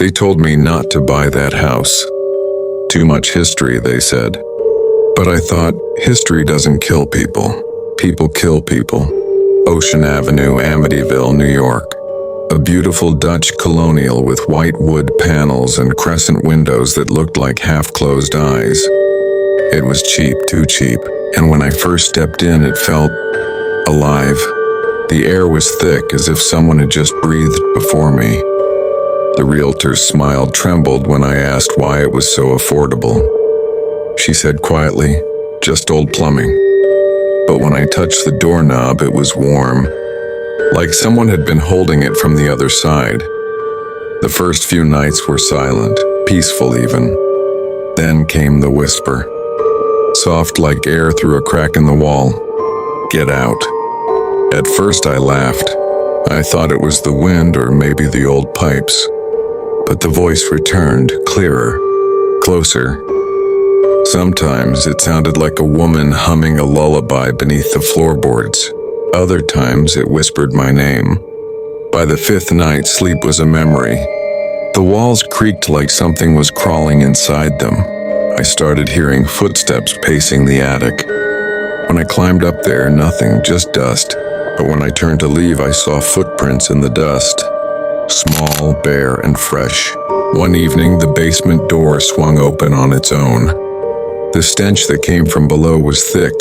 They told me not to buy that house. Too much history, they said. But I thought, history doesn't kill people. People kill people. Ocean Avenue, Amityville, New York. A beautiful Dutch colonial with white wood panels and crescent windows that looked like half-closed eyes. It was cheap, too cheap, and when I first stepped in, it felt alive. The air was thick, as if someone had just breathed before me. The realtor's smile trembled when I asked why it was so affordable. She said quietly, "Just old plumbing." But when I touched the doorknob, it was warm, like someone had been holding it from the other side. The first few nights were silent, peaceful even. Then came the whisper, soft like air through a crack in the wall. "Get out." At first I laughed. I thought it was the wind or maybe the old pipes. But the voice returned, clearer, closer. Sometimes it sounded like a woman humming a lullaby beneath the floorboards. Other times it whispered my name. By the fifth night, sleep was a memory. The walls creaked like something was crawling inside them. I started hearing footsteps pacing the attic. When I climbed up there, nothing, just dust. But when I turned to leave, I saw footprints in the dust. Small, bare, and fresh. One evening, the basement door swung open on its own. The stench that came from below was thick,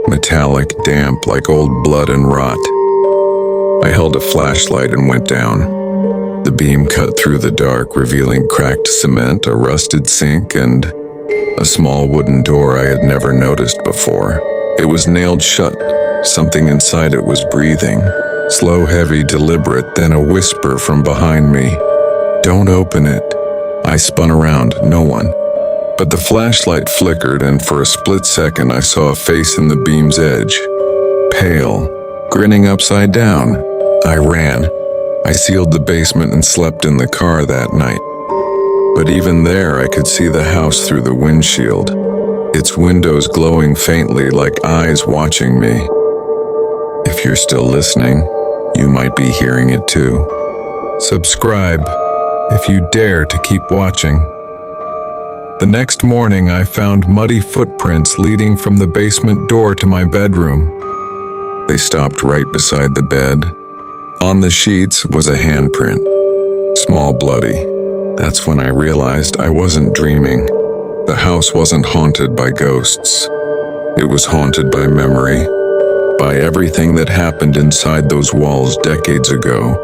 metallic, damp, like old blood and rot. I held a flashlight and went down. The beam cut through the dark, revealing cracked cement, a rusted sink, and a small wooden door I had never noticed before. It was nailed shut. Something inside it was breathing. Slow, heavy, deliberate, then a whisper from behind me. "Don't open it." I spun around, no one. But the flashlight flickered, and for a split second I saw a face in the beam's edge. Pale, grinning upside down. I ran. I sealed the basement and slept in the car that night. But even there I could see the house through the windshield, its windows glowing faintly like eyes watching me. If you're still listening, you might be hearing it too. Subscribe if you dare to keep watching. The next morning, I found muddy footprints leading from the basement door to my bedroom. They stopped right beside the bed. On the sheets was a handprint, small, bloody. That's when I realized I wasn't dreaming. The house wasn't haunted by ghosts. It was haunted by memory, by everything that happened inside those walls decades ago,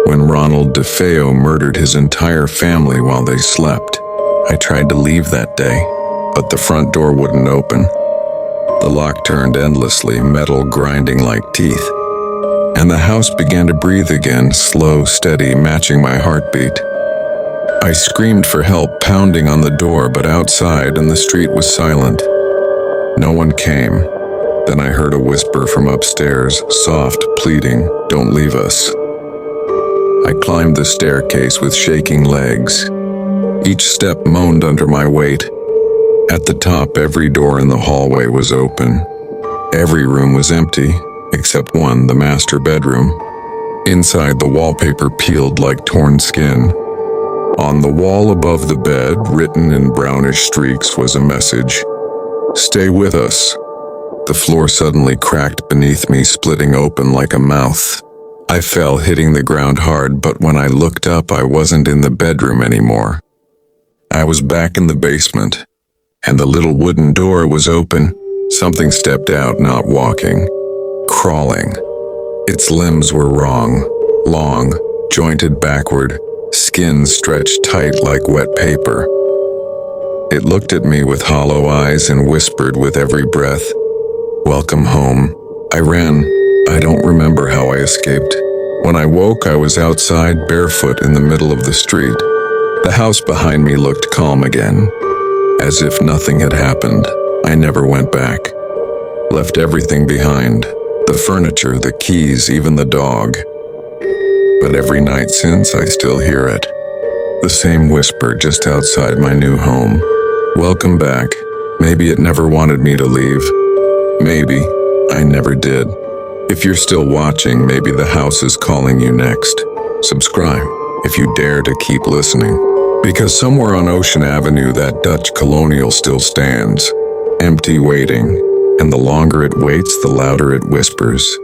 when Ronald DeFeo murdered his entire family while they slept. I tried to leave that day, but the front door wouldn't open. The lock turned endlessly, metal grinding like teeth. And the house began to breathe again, slow, steady, matching my heartbeat. I screamed for help, pounding on the door, but outside and the street was silent. No one came. Then I heard a whisper from upstairs, soft, pleading, "Don't leave us." I climbed the staircase with shaking legs. Each step moaned under my weight. At the top, every door in the hallway was open. Every room was empty, except one, the master bedroom. Inside, the wallpaper peeled like torn skin. On the wall above the bed, written in brownish streaks, was a message. "Stay with us." The floor suddenly cracked beneath me, splitting open like a mouth. I fell, hitting the ground hard, but when I looked up, I wasn't in the bedroom anymore. I was back in the basement, and the little wooden door was open. Something stepped out, not walking, crawling. Its limbs were wrong, long, jointed backward, skin stretched tight like wet paper. It looked at me with hollow eyes and whispered with every breath, "Welcome home." I ran. I don't remember how I escaped. When I woke, I was outside, barefoot in the middle of the street. The house behind me looked calm again, as if nothing had happened. I never went back. Left everything behind, the furniture, the keys, even the dog. But every night since, I still hear it. The same whisper just outside my new home. "Welcome back." Maybe it never wanted me to leave. Maybe I never did. If you're still watching, maybe the house is calling you next. Subscribe. if you dare to keep listening. Because somewhere on Ocean Avenue that Dutch colonial still stands, empty waiting, and the longer it waits, the louder it whispers.